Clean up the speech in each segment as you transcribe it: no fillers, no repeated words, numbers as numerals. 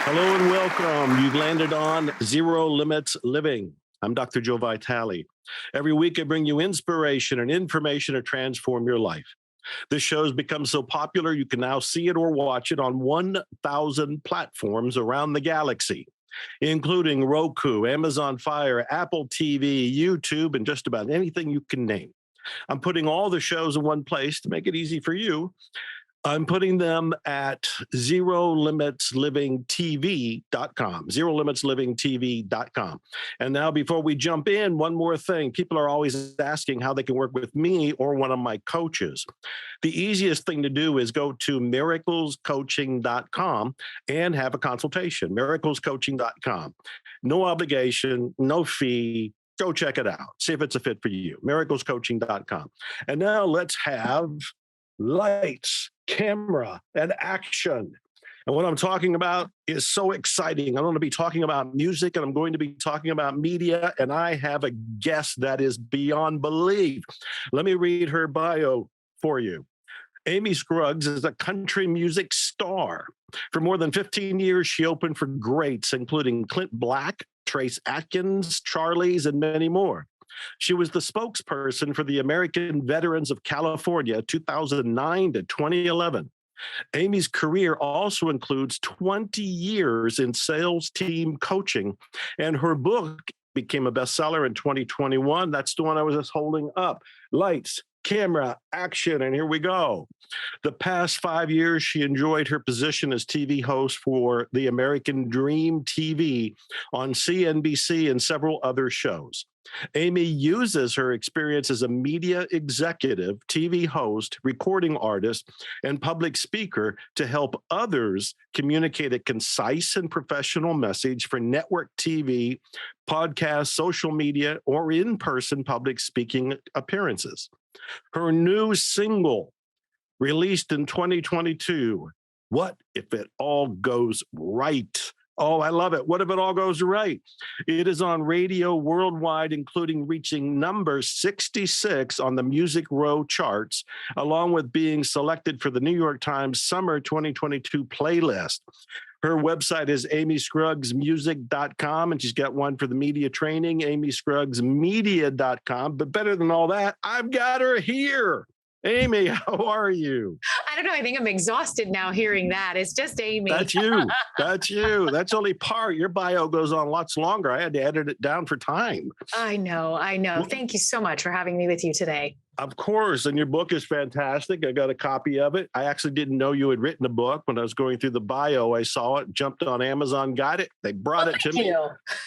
Hello and welcome. You've landed on Zero Limits Living. I'm Dr. Joe Vitale. Every week I bring you inspiration and information to transform your life. This show has become so popular you can now see it or watch it on 1,000 platforms around the galaxy, including Roku, Amazon Fire, Apple TV, YouTube, and just about anything you can name. I'm putting all the shows in one place to make it easy for you. I'm putting them at ZeroLimitsLivingTV.com, ZeroLimitsLivingTV.com. And now, before we jump in, one more thing. People are always asking how they can work with me or one of my coaches. The easiest thing to do is go to miraclescoaching.com and have a consultation, miraclescoaching.com. No obligation, no fee. Go check it out. See if it's a fit for you, miraclescoaching.com. And now let's have lights, camera, and action. And what I'm talking about is so exciting. I'm going to be talking about music, and I'm going to be talking about media, and I have a guest that is beyond belief. Let me read her bio for you. Amy Scruggs is a country music star. For more than 15 years, she opened for greats, including Clint Black, Trace Atkins, Charlie's, and many more. She was the spokesperson for the American Veterans of California, 2009 to 2011. Amy's career also includes 20 years in sales team coaching, and her book became a bestseller in 2021. That's the one I was just holding up. Lights, camera, action, and here we go. The past 5 years, she enjoyed her position as TV host for the American Dream TV on CNBC and several other shows. Amy uses her experience as a media executive, TV host, recording artist, and public speaker to help others communicate a concise and professional message for network TV, podcasts, social media, or in-person public speaking appearances. Her new single, released in 2022, What If It All Goes Right? Oh, I love it. What if it all goes right? It is on radio worldwide, including reaching number 66 on the Music Row charts, along with being selected for the New York Times Summer 2022 playlist. Her website is amyscruggsmusic.com, and she's got one for the media training, amyscruggsmedia.com. But better than all that, I've got her here. Amy, how are you? I don't know. I think I'm exhausted now hearing that. It's just Amy. That's you. That's you. That's only part. Your bio goes on lots longer. I had to edit it down for time. I know. Thank you so much for having me with you today. Of course. And your book is fantastic. I got a copy of it. I actually didn't know you had written a book. When I was going through the bio, I saw it, jumped on Amazon, got it. They brought it to me.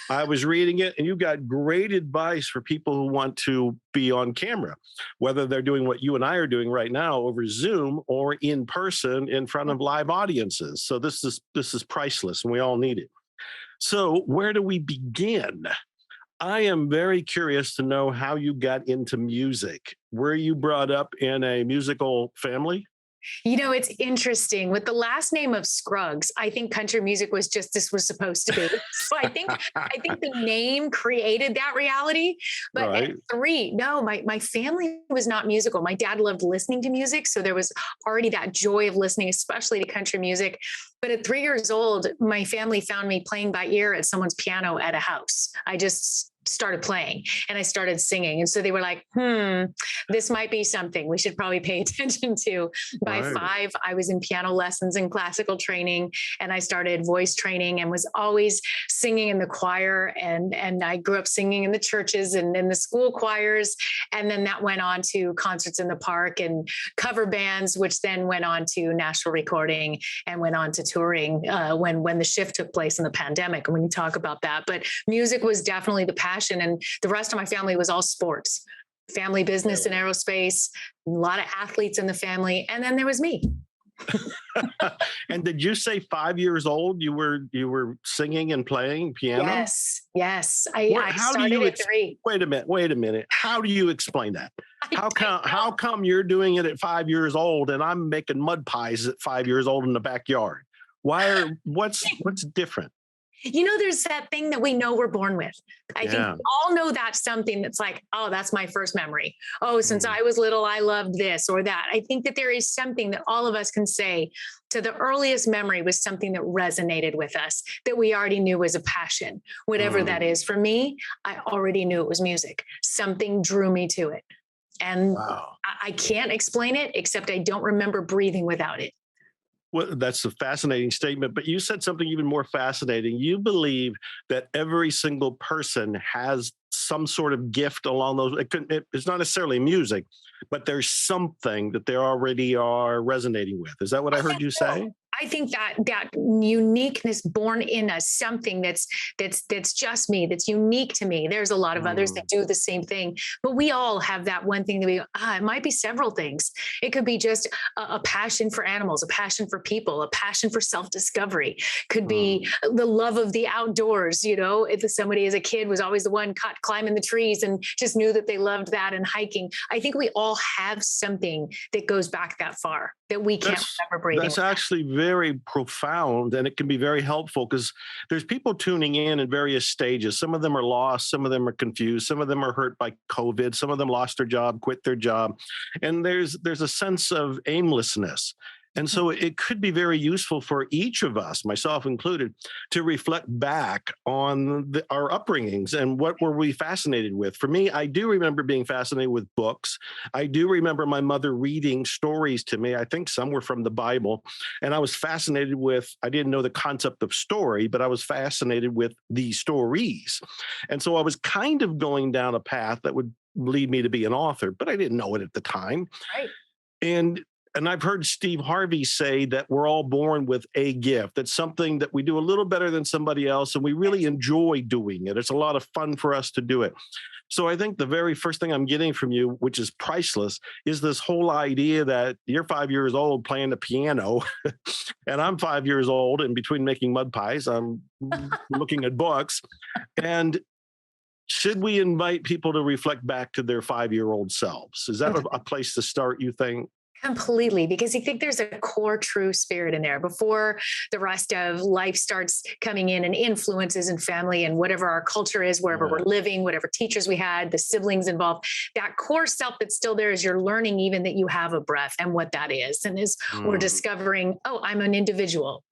I was reading it, and you got great advice for people who want to be on camera, whether they're doing what you and I are doing right now over Zoom or in person in front of live audiences. So this is priceless, and we all need it. So where do we begin? I am very curious to know how you got into music. Were you brought up in a musical family? You know, it's interesting. With the last name of Scruggs, I think country music was just this was supposed to be. So I think the name created that reality. But Right. at 3, no, my family was not musical. My dad loved listening to music. So there was already that joy of listening, especially to country music. But at 3 years old, my family found me playing by ear at someone's piano at a house. I just started playing and I started singing. And so they were like, this might be something we should probably pay attention to. By Right. 5, I was in piano lessons and classical training, and I started voice training and was always singing in the choir. And I grew up singing in the churches and in the school choirs. And then that went on to concerts in the park and cover bands, which then went on to national recording and went on to touring when the shift took place in the pandemic. And when you talk about that, but music was definitely the passion. And the rest of my family was all sports, family business and aerospace, a lot of athletes in the family. And then there was me. And did you say 5 years old you were singing and playing piano? Yes. I started at 3. Wait a minute. How do you explain that? How come you're doing it at 5 years old and I'm making mud pies at 5 years old in the backyard? What's different? There's that thing that we know we're born with. I think Yeah. we all know that's something that's like, oh, that's my first memory. Oh, since Mm. I was little, I loved this or that. I think that there is something that all of us can say to the earliest memory was something that resonated with us, that we already knew was a passion, whatever that Mm. is. For me, I already knew it was music. Something drew me to it. And Wow. I can't explain it, except I don't remember breathing without it. Well, that's a fascinating statement, but you said something even more fascinating. You believe that every single person has some sort of gift along those. It's not necessarily music, but there's something that they already are resonating with. Is that what I heard you say? I think that uniqueness born in us, something that's just me, that's unique to me. There's a lot of others that Mm. do the same thing, but we all have that one thing that it might be several things. It could be just a passion for animals, a passion for people, a passion for self-discovery. Could be Mm. the love of the outdoors. If somebody as a kid was always the one caught climbing the trees and just knew that they loved that, and hiking. I think we all have something that goes back that far that we can't remember breathing. That's actually very profound, and it can be very helpful because there's people tuning in various stages. Some of them are lost, some of them are confused, some of them are hurt by COVID, some of them lost their job, quit their job, and there's a sense of aimlessness. And so it could be very useful for each of us, myself included, to reflect back on our upbringings and what were we fascinated with. For me, I do remember being fascinated with books. I do remember my mother reading stories to me. I think some were from the Bible. And I was fascinated with, I didn't know the concept of story, but I was fascinated with the stories. And so I was kind of going down a path that would lead me to be an author, but I didn't know it at the time. Right. And I've heard Steve Harvey say that we're all born with a gift. That's something that we do a little better than somebody else, and we really enjoy doing it. It's a lot of fun for us to do it. So I think the very first thing I'm getting from you, which is priceless, is this whole idea that you're 5 years old playing the piano, and I'm 5 years old, and between making mud pies, I'm looking at books. And should we invite people to reflect back to their 5-year-old selves? Is that a place to start, you think? Completely, because I think there's a core true spirit in there before the rest of life starts coming in and influences and family and whatever our culture is, wherever we're living, whatever teachers we had, the siblings involved. That core self that's still there is you're learning even that you have a breath and what that is. And as we're discovering, oh, I'm an individual.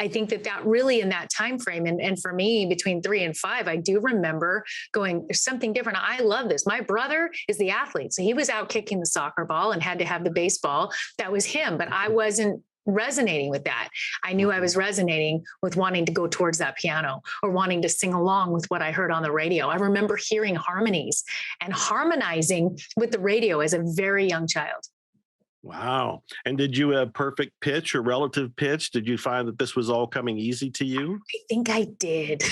I think that really in that time frame, and for me between 3 and 5, I do remember going, there's something different. I love this. My brother is the athlete, so he was out kicking the soccer ball and had to have the baseball. That was him, but I wasn't resonating with that. I knew I was resonating with wanting to go towards that piano or wanting to sing along with what I heard on the radio. I remember hearing harmonies and harmonizing with the radio as a very young child. Wow. And did you have perfect pitch or relative pitch? Did you find that this was all coming easy to you? I think I did.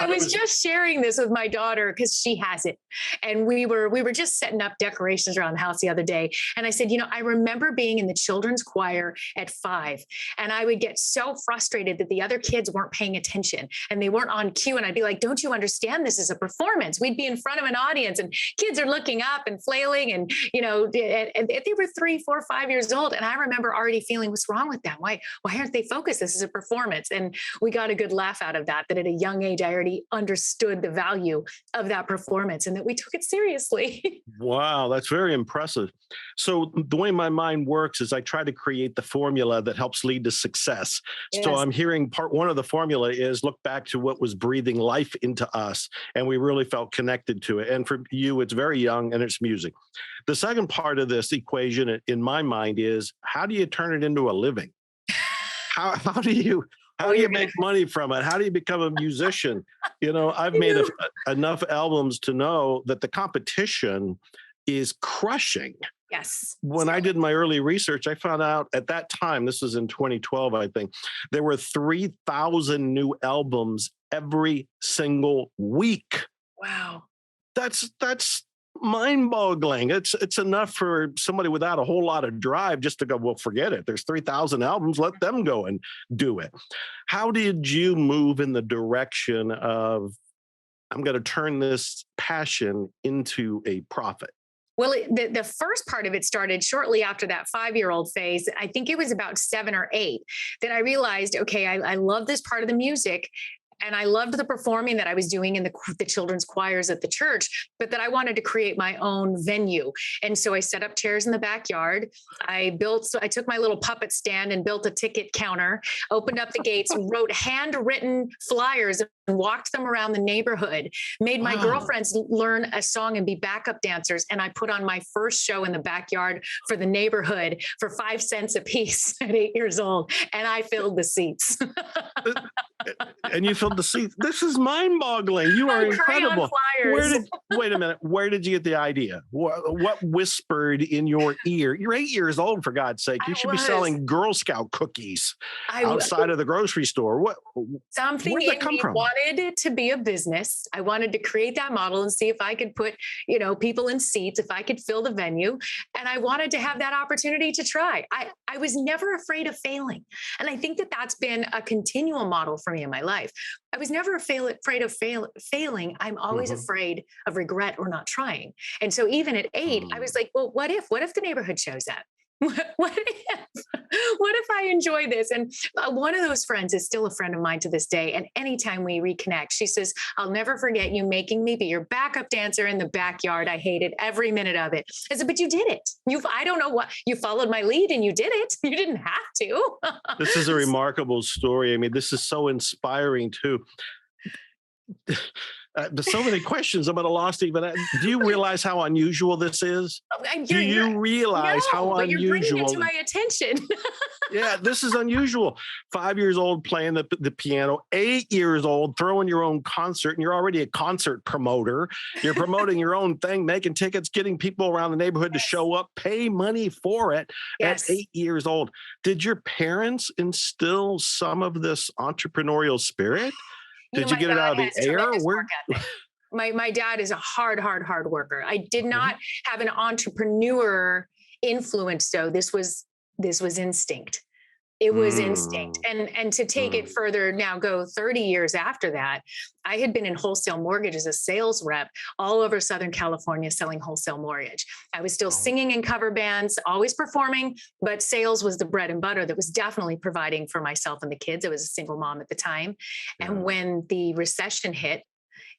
I was just sharing this with my daughter because she has it. And we were just setting up decorations around the house the other day. And I said, I remember being in the children's choir at 5, and I would get so frustrated that the other kids weren't paying attention and they weren't on cue. And I'd be like, don't you understand? This is a performance. We'd be in front of an audience and kids are looking up and flailing and, and they were 3, 4, 5 years old. And I remember already feeling, what's wrong with them? Why aren't they focused? This is a performance. And we got a good laugh out of that at a young age, I already understood the value of that performance and that we took it seriously. Wow, that's very impressive. So the way my mind works is I try to create the formula that helps lead to success. Yes. So I'm hearing part one of the formula is look back to what was breathing life into us, and we really felt connected to it. And for you, it's very young and it's music. The second part of this equation in my mind is how do you turn it into a living? How do you make money from it? How do you become a musician? I've made enough albums to know that the competition is crushing. Yes. When I did my early research, I found out at that time, this was in 2012, I think, there were 3,000 new albums every single week. Wow. That's mind-boggling. It's enough for somebody without a whole lot of drive just to go, well, forget it. There's 3,000 albums. Let them go and do it. How did you move in the direction of, I'm going to turn this passion into a profit? Well, the first part of it started shortly after that 5-year-old phase. I think it was about 7 or 8 that I realized, okay, I love this part of the music. And I loved the performing that I was doing in the children's choirs at the church, but that I wanted to create my own venue. And so I set up chairs in the backyard. I took my little puppet stand and built a ticket counter, opened up the gates, wrote handwritten flyers and walked them around the neighborhood, made my girlfriends learn a song and be backup dancers. And I put on my first show in the backyard for the neighborhood for 5 cents a piece at 8 years old. And I filled the seats. And you filled the seat. This is mind-boggling. You are incredible. Wait a minute. Where did you get the idea? What whispered in your ear? You're 8 years old, for God's sake. You should be selling Girl Scout cookies outside of the grocery store. Something in me wanted it to be a business. I wanted to create that model and see if I could put, people in seats, if I could fill the venue. And I wanted to have that opportunity to try. I was never afraid of failing. And I think that that's been a continual model for me in my life. I was never afraid of failing. I'm always afraid of regret or not trying. And so even at 8, I was like, well, what if the neighborhood shows up? What if I enjoy this? And one of those friends is still a friend of mine to this day. And anytime we reconnect, she says, I'll never forget you making me be your backup dancer in the backyard. I hated every minute of it. I said, but you did it. I don't know what, you followed my lead and you did it. You didn't have to. This is a remarkable story. I mean, this is so inspiring too. There's so many questions. I'm at a loss, Stephen. Do you realize how unusual this is? Do you realize how unusual? You're bringing it to my attention. Yeah, this is unusual. 5 years old playing the piano, 8 years old throwing your own concert, and you're already a concert promoter. You're promoting your own thing, making tickets, getting people around the neighborhood to show up, pay money for it at 8 years old. Did your parents instill some of this entrepreneurial spirit? Did you get it out of the air? My dad is a hard worker. I did not have an entrepreneur influence, though. This was instinct. It was instinct. And to take it further now, go 30 years after that, I had been in wholesale mortgage as a sales rep all over Southern California selling wholesale mortgage. I was still singing in cover bands, always performing, but sales was the bread and butter that was definitely providing for myself and the kids. I was a single mom at the time. And when the recession hit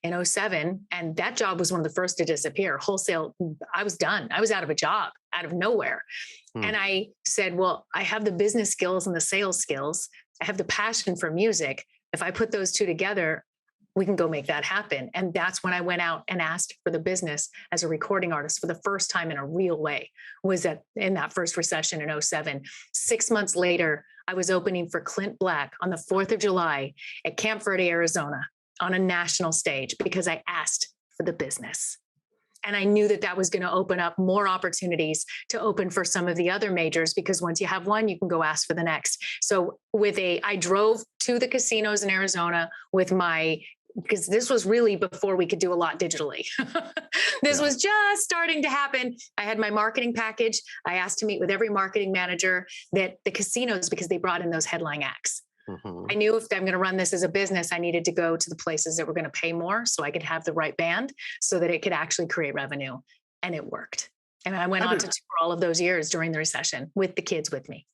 in 2007, and that job was one of the first to disappear, wholesale, I was done. I was out of a job, out of nowhere. And I said, well, I have the business skills and the sales skills. I have the passion for music. If I put those two together, we can go make that happen. And that's when I went out and asked for the business as a recording artist for the first time in a real way, was in that first recession in 2007. 6 months later, I was opening for Clint Black on the 4th of July at Camp Verde, Arizona, on a national stage because I asked for the business. And I knew that was going to open up more opportunities to open for some of the other majors, because once you have one, you can go ask for the next. So I drove to the casinos in Arizona because this was really before we could do a lot digitally. This was just starting to happen. I had my marketing package. I asked to meet with every marketing manager that the casinos, because they brought in those headline acts. I knew if I'm going to run this as a business, I needed to go to the places that were going to pay more so I could have the right band so that it could actually create revenue. And it worked. And I went on to tour all of those years during the recession with the kids with me.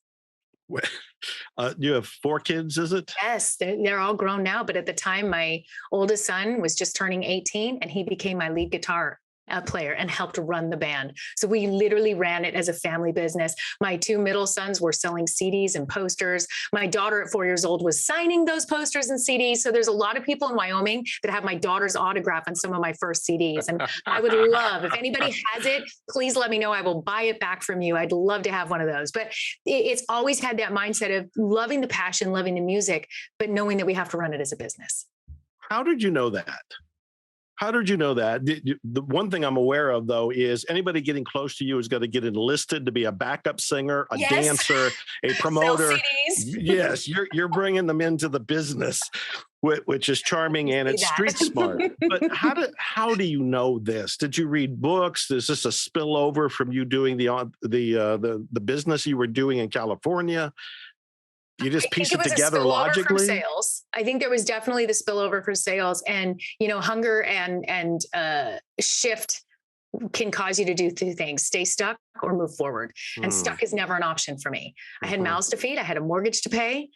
You have 4 kids, is it? Yes, they're all grown now. But at the time, my oldest son was just turning 18 and he became my lead guitar player and helped run the band. So we literally ran it as a family business. My 2 middle sons were selling CDs and posters. My daughter at 4 years old was signing those posters and CDs. So there's a lot of people in Wyoming that have my daughter's autograph on some of my first CDs. And I would love, if anybody has it, please let me know. I will buy it back from you. I'd love to have one of those. But it's always had that mindset of loving the passion, loving the music, but knowing that we have to run it as a business. How did you know that? How did you know that? The one thing I'm aware of, though, is anybody getting close to you is going to get enlisted to be a backup singer, a dancer, a promoter. Yes, you're bringing them into the business, which is charming and it's street smart. But how do you know this? Did you read books? Is this a spillover from you doing the business you were doing in California? You just piece it together logically. From sales. I think there was definitely the spillover for sales, and hunger and shift can cause you to do two things: stay stuck or move forward. And Mm. stuck is never an option for me. I had Mhm. mouths to feed. I had a mortgage to pay.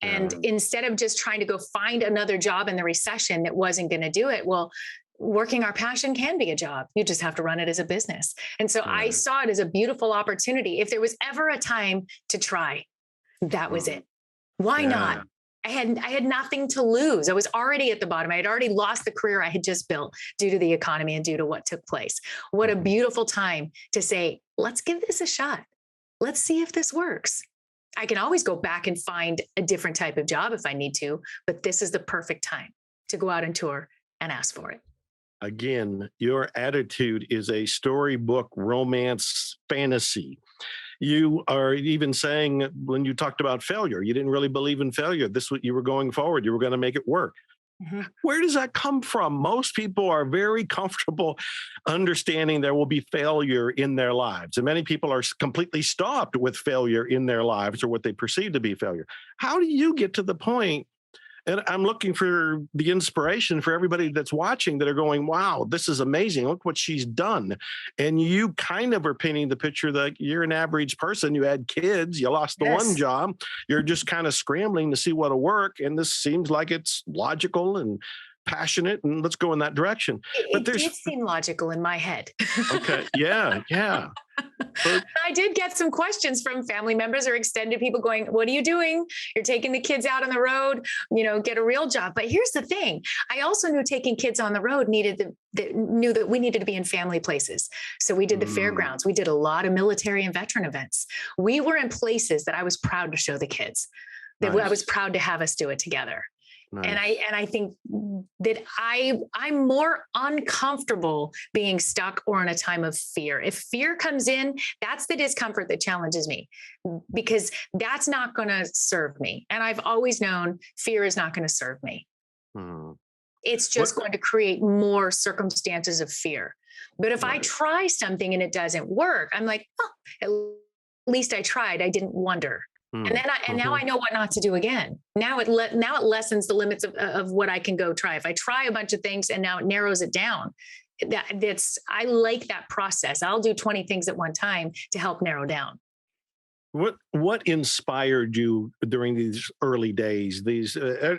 And Yeah. instead of just trying to go find another job in the recession that wasn't going to do it, well, working our passion can be a job. You just have to run it as a business. And so I Right. saw it as a beautiful opportunity. If there was ever a time to try, that was Mm. it. Why Yeah. not? I had nothing to lose. I was already at the bottom. I had already lost the career I had just built due to the economy and due to what took place. What a Mhm. beautiful time to say, let's give this a shot. Let's see if this works. I can always go back and find a different type of job if I need to, but this is the perfect time to go out and tour and ask for it. Again, your attitude is a storybook romance fantasy. You are even saying when you talked about failure, you didn't really believe in failure. This was you were going forward, you were going to make it work. Mhm. Where does that come from? Most people are very comfortable understanding there will be failure in their lives. And many people are completely stopped with failure in their lives or what they perceive to be failure. How do you get to the point? And I'm looking for the inspiration for everybody that's watching that are going, wow, this is amazing. Look what she's done. And you kind of are painting the picture that you're an average person. You had kids, you lost the one Yes. job. You're just kind of scrambling to see what'll work. And this seems like it's logical and passionate. And let's go in that direction. But It did there's, seem logical in my head. okay, yeah, yeah. But I did get some questions from family members or extended people going, what are you doing? You're taking the kids out on the road, get a real job. But here's the thing. I also knew taking kids on the road knew that we needed to be in family places. So we did the Mm, fairgrounds. We did a lot of military and veteran events. We were in places that I was proud to show the kids, that I was nice, proud to have us do it together. And nice. I think that I'm more uncomfortable being stuck or in a time of fear. If fear comes in, that's the discomfort that challenges me, because that's not going to serve me. And I've always known fear is not going to serve me. Mm. It's What? just going to create more circumstances of fear. But if I Right. try something and it doesn't work, I'm like, oh, at least I tried. I didn't wonder. And Mm, then now mhm. I know what not to do again. Now it lessens the limits of what I can go try. If I try a bunch of things and now it narrows it down, I like that process. I'll do 20 things at one time to help narrow down. What inspired you during these early days? These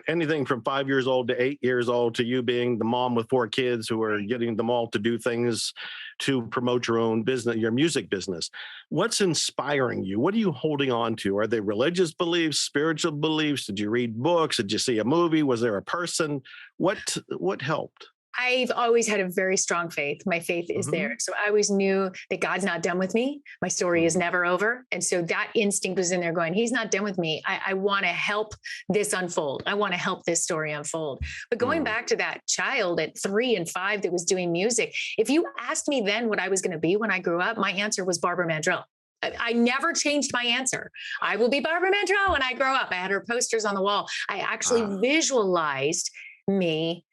anything from 5 years old to 8 years old to you being the mom with four kids who are getting them all to do things to promote your own business, your music business. What's inspiring you? What are you holding on to? Are they religious beliefs, spiritual beliefs? Did you read books? Did you see a movie? Was there a person? What helped? I've always had a very strong faith. My faith is there. Hmm. So I always knew that God's not done with me. My story is never over. And so that instinct was in there going, He's not done with me. I want to help this unfold. I want to help this story unfold. But going Mm, back to that child at 3 and 5 that was doing music, if you asked me then what I was going to be when I grew up, my answer was Barbara Mandrell. I never changed my answer. I will be Barbara Mandrell when I grow up. I had her posters on the wall. I actually ah, visualized me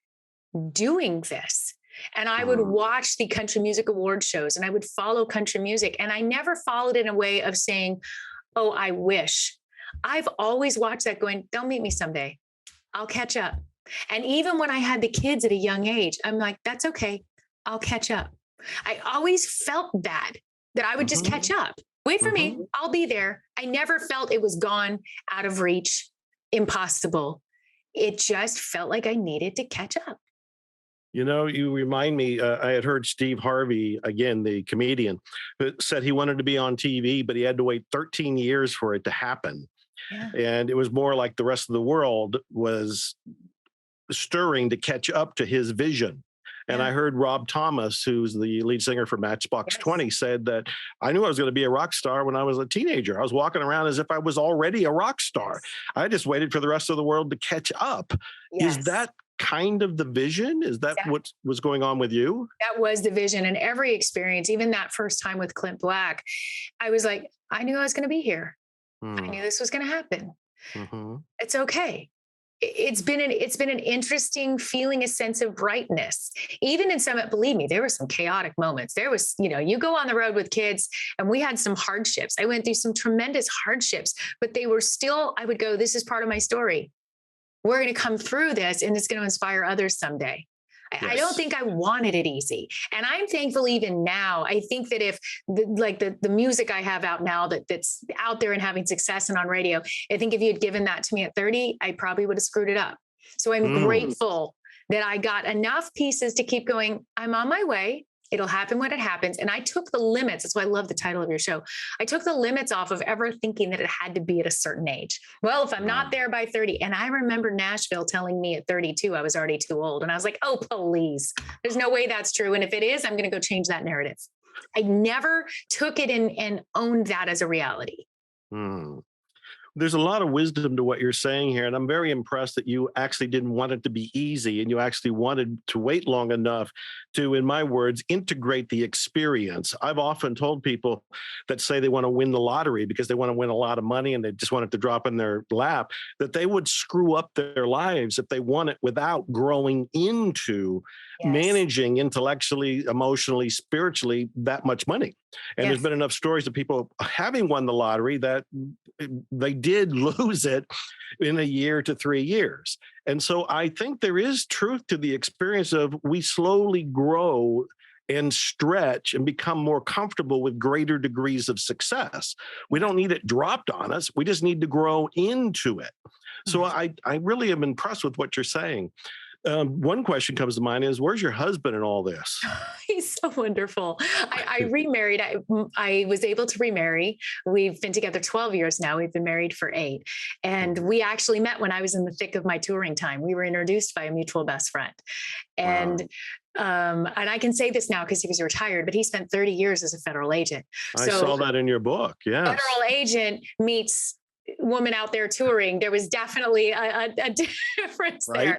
doing this. And I would mm, watch the country music award shows and I would follow country music. And I never followed in a way of saying, oh, I wish. I've always watched that going, they'll meet me someday. I'll catch up. And even when I had the kids at a young age, I'm like, that's okay. I'll catch up. I always felt that I would just mhm, catch up. Wait for me. mhm. I'll be there. I never felt it was gone, out of reach, impossible. It just felt like I needed to catch up. You remind me, I had heard Steve Harvey, again, the comedian, who said he wanted to be on TV, but he had to wait 13 years for it to happen. Yeah. And it was more like the rest of the world was stirring to catch up to his vision. And Yeah. I heard Rob Thomas, who's the lead singer for Matchbox Yes. 20, said that I knew I was going to be a rock star when I was a teenager. I was walking around as if I was already a rock star. Yes. I just waited for the rest of the world to catch up. Is Yes. that kind of the vision? Is that That, what was going on with you? that was the vision. And every experience, even that first time with Clint Black, I was like, I knew I was going to be here. I Mm, knew this was going to happen. mhm, It's okay. It's been an interesting feeling, a sense of brightness. Even in some, believe me, there were some chaotic moments. There was, you go on the road with kids and we had some hardships. I went through some tremendous hardships, but they were still, I would go, this is part of my story. We're going to come through this and it's going to inspire others someday. I don't think I wanted it easy. And I'm thankful even now. I think that if the music I have out now that's out there and having success and on radio, I think if you had given that to me at 30, I probably would have screwed it up. So I'm grateful that I got enough pieces to keep going. I'm on my way. It'll happen when it happens. And I took the limits. That's why I love the title of your show. I took the limits off of ever thinking that it had to be at a certain age. Well, if I'm not there by 30, and I remember Nashville telling me at 32, I was already too old. And I was like, oh, please, there's no way that's true. And if it is, I'm going to go change that narrative. I never took it and owned that as a reality. There's a lot of wisdom to what you're saying here. And I'm very impressed that you actually didn't want it to be easy and you actually wanted to wait long enough to, in my words, integrate the experience. I've often told people that say they want to win the lottery because they want to win a lot of money and they just want it to drop in their lap, that they would screw up their lives if they want it without growing into managing intellectually, emotionally, spiritually that much money. And there's been enough stories of people having won the lottery that they did lose it in a year to 3 years. And so I think there is truth to the experience of we slowly grow and stretch and become more comfortable with greater degrees of success. We don't need it dropped on us. We just need to grow into it. So I really am impressed with what you're saying. One question comes to mind is, where's your husband in all this? He's so wonderful. I remarried. I was able to remarry. We've been together 12 years now. We've been married for 8. And we actually met when I was in the thick of my touring time. We were introduced by a mutual best friend. And and I can say this now because he was retired, but he spent 30 years as a federal agent. I saw that in your book. Yeah. Federal agent meets woman out there touring. There was definitely a difference there.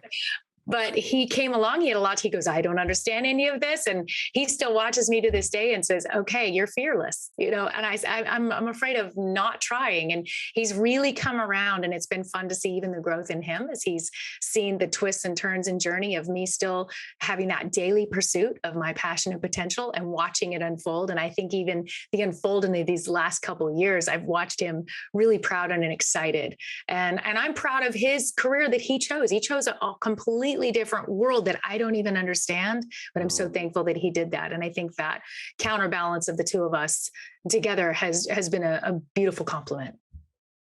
But he came along, he had a lot. He goes, I don't understand any of this. And he still watches me to this day and says, okay, you're fearless, you know? And I'm afraid of not trying. And he's really come around, and it's been fun to see even the growth in him as he's seen the twists and turns and journey of me still having that daily pursuit of my passion and potential and watching it unfold. And I think even the unfolding of these last couple of years, I've watched him really proud and excited. And I'm proud of his career that he chose. He chose a completely different world that I don't even understand, but I'm so thankful that he did that. And I think that counterbalance of the two of us together has been a beautiful compliment.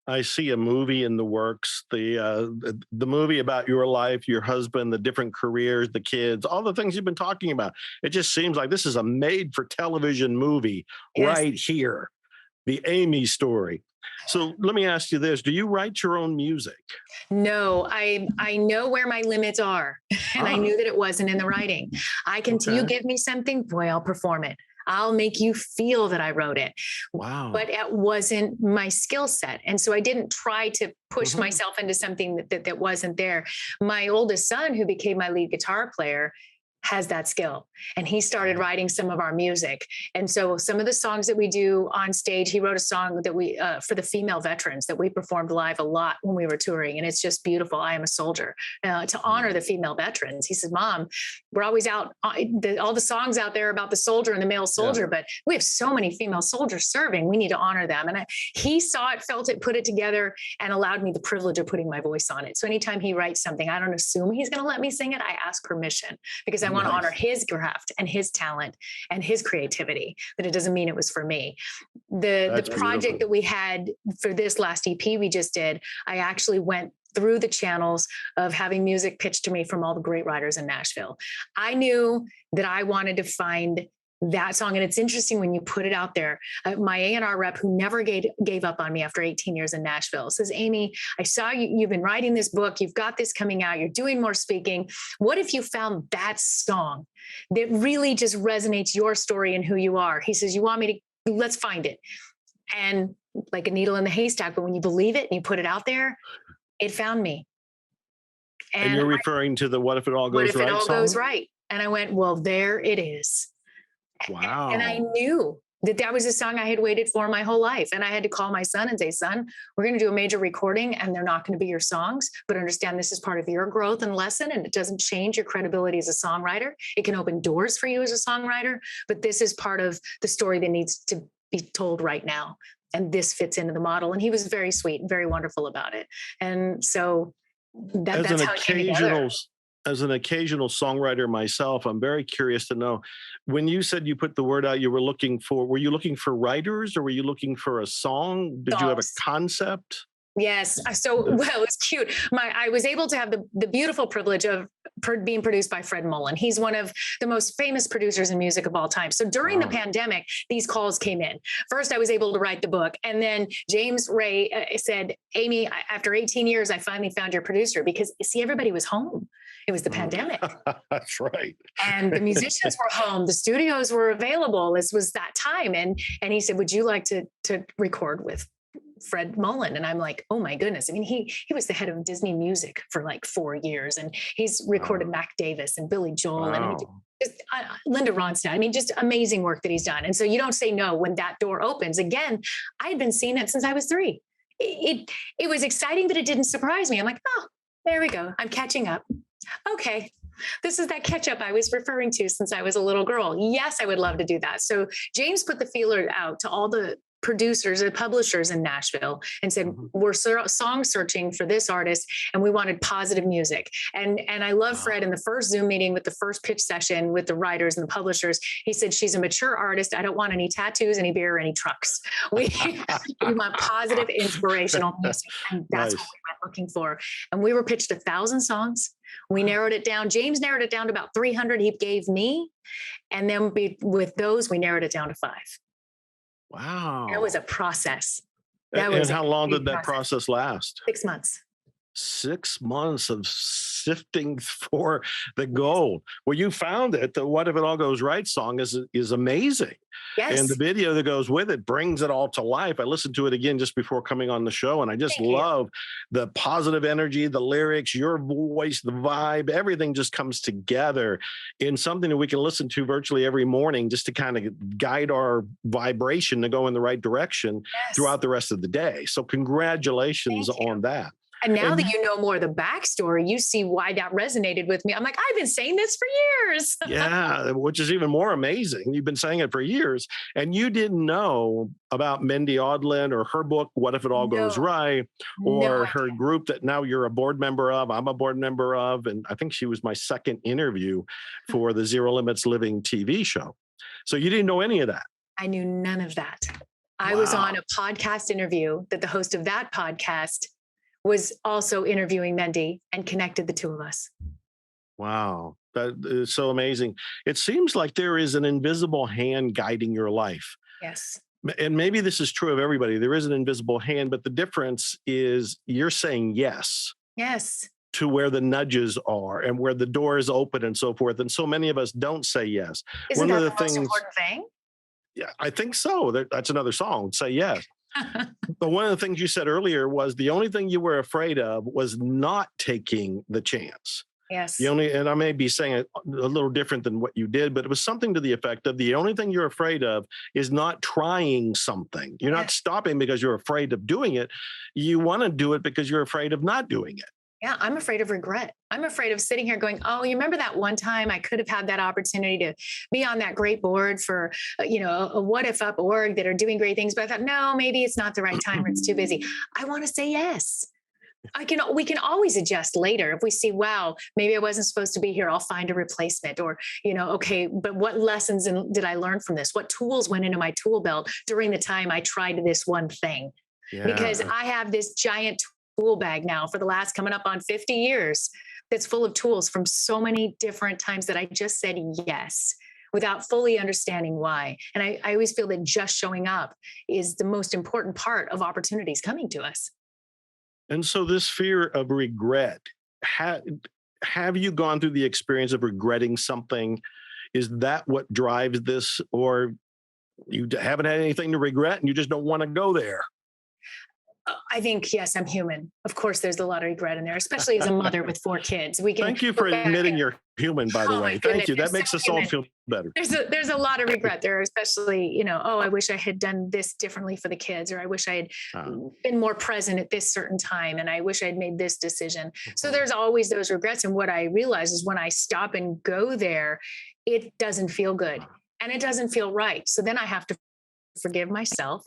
I see a movie in the works, the movie about your life, your husband, the different careers, the kids, all the things you've been talking about. It just seems like this is a made for television movie right here, the Amy story. So let me ask you this. Do you write your own music? No, I know where my limits are. And I knew that it wasn't in the writing. I can, you give me something, boy, I'll perform it. I'll make you feel that I wrote it. Wow. But it wasn't my skill set. And so I didn't try to push myself into something that wasn't there. My oldest son, who became my lead guitar player, has that skill. And he started writing some of our music. And so some of the songs that we do on stage, he wrote a song that we, for the female veterans that we performed live a lot when we were touring. And it's just beautiful. I Am a Soldier, to honor the female veterans. He said, Mom, we're always out, all the songs out there about the soldier and the male soldier, but we have so many female soldiers serving. We need to honor them. And he saw it, felt it, put it together, and allowed me the privilege of putting my voice on it. So anytime he writes something, I don't assume he's going to let me sing it. I ask permission because I want to honor his craft and his talent and his creativity, but it doesn't mean it was for me. The project that we had for this last EP we just did, I actually went through the channels of having music pitched to me from all the great writers in Nashville. I knew that I wanted to find that song. And it's interesting when you put it out there. My A&R rep, who never gave up on me after 18 years in Nashville, says, Amy, I saw you've been writing this book. You've got this coming out. You're doing more speaking. What if you found that song that really just resonates your story and who you are? He says, you want me to, let's find it. And like a needle in the haystack, but when you believe it and you put it out there, it found me. And you're referring to the What If It All Goes Right song? What If It All Goes Right? And I went, well, there it is. Wow. And I knew that was a song I had waited for my whole life. And I had to call my son and say, son, we're going to do a major recording and they're not going to be your songs, but understand this is part of your growth and lesson. And it doesn't change your credibility as a songwriter. It can open doors for you as a songwriter, but this is part of the story that needs to be told right now. And this fits into the model. And he was very sweet and very wonderful about it. And so that's how it came together. as an occasional songwriter myself, I'm very curious to know, when you said you put the word out, were you looking for writers or were you looking for a song? Did you have a Songs. concept? Yes. So, well, it's cute. I was able to have the beautiful privilege of being produced by Fred Mullen. He's one of the most famous producers in music of all time. So during the pandemic, these calls came in. First, I was able to write the book. And then James Ray said, Amy, after 18 years, I finally found your producer because see, everybody was home. It was the pandemic. That's right. And the musicians were home. The studios were available. This was that time. And he said, would you like to record with Fred Mullen? And I'm like, oh my goodness. I mean, he was the head of Disney Music for like 4 years, and he's recorded Mac Davis and Billy Joel and just, Linda Ronstadt. I mean, just amazing work that he's done. And so you don't say no when that door opens. Again, I had been seeing it since I was 3. It was exciting, but it didn't surprise me. I'm like, oh, there we go. I'm catching up. Okay. This is that catch up I was referring to since I was a little girl. Yes, I would love to do that. So James put the feeler out to all the producers and publishers in Nashville and said, we're song searching for this artist and we wanted positive music. And I love Fred. In the first Zoom meeting with the first pitch session with the writers and the publishers, he said, she's a mature artist. I don't want any tattoos, any beer, any trucks. We want positive, inspirational music. And that's what we went looking for. And we were pitched 1,000 songs. We narrowed it down. James narrowed it down to about 300 he gave me. And then with those, we narrowed it down to 5. Wow. That was a process. And how long did that process last? 6 months. 6 months of sifting for the gold. Well, you found it. The What If It All Goes Right song is amazing. Yes. And the video that goes with it brings it all to life. I listened to it again just before coming on the show, and I just love the positive energy, the lyrics, your voice, the vibe, everything just comes together in something that we can listen to virtually every morning just to kind of guide our vibration to go in the right direction throughout the rest of the day. So congratulations on that. And now that you know more of the backstory, you see why that resonated with me. I'm like, I've been saying this for years. Yeah, which is even more amazing. You've been saying it for years, and you didn't know about Mindy Audlin or her book, What If It All Goes Right, or her group that now you're a board member of, I'm a board member of, and I think she was my second interview for the Zero Limits Living TV show. So you didn't know any of that. I knew none of that. I was on a podcast interview that the host of that podcast was also interviewing Mindy and connected the two of us. Wow. That is so amazing. It seems like there is an invisible hand guiding your life. Yes. And maybe this is true of everybody. There is an invisible hand, but the difference is you're saying yes. Yes. To where the nudges are and where the door is open and so forth. And so many of us don't say yes. Isn't that the most important thing? Yeah, I think so. That's another song. Say yes. But one of the things you said earlier was the only thing you were afraid of was not taking the chance. Yes. And I may be saying it a little different than what you did, but it was something to the effect of the only thing you're afraid of is not trying something. You're not stopping because you're afraid of doing it. You want to do it because you're afraid of not doing it. Yeah, I'm afraid of regret. I'm afraid of sitting here going, oh, you remember that one time I could have had that opportunity to be on that great board for, a What If Up org that are doing great things. But I thought, no, maybe it's not the right time or it's too busy. I want to say yes. We can always adjust later. If we see, wow, maybe I wasn't supposed to be here, I'll find a replacement or, okay, but what lessons did I learn from this? What tools went into my tool belt during the time I tried this one thing? Yeah. Because I have this giant tool bag now for the last coming up on 50 years that's full of tools from so many different times that I just said yes without fully understanding why. And I always feel that just showing up is the most important part of opportunities coming to us. And so this fear of regret, have you gone through the experience of regretting something? Is that what drives this, or you haven't had anything to regret and you just don't want to go there? I think, yes, I'm human. Of course, there's a lot of regret in there, especially as a mother with 4 kids. Thank you for admitting you're human, by the way. Thank you. That makes us all feel better. There's a lot of regret there, especially, I wish I had done this differently for the kids, or I wish I had been more present at this certain time, and I wish I'd made this decision. So there's always those regrets. And what I realize is when I stop and go there, it doesn't feel good and it doesn't feel right. So then I have to forgive myself.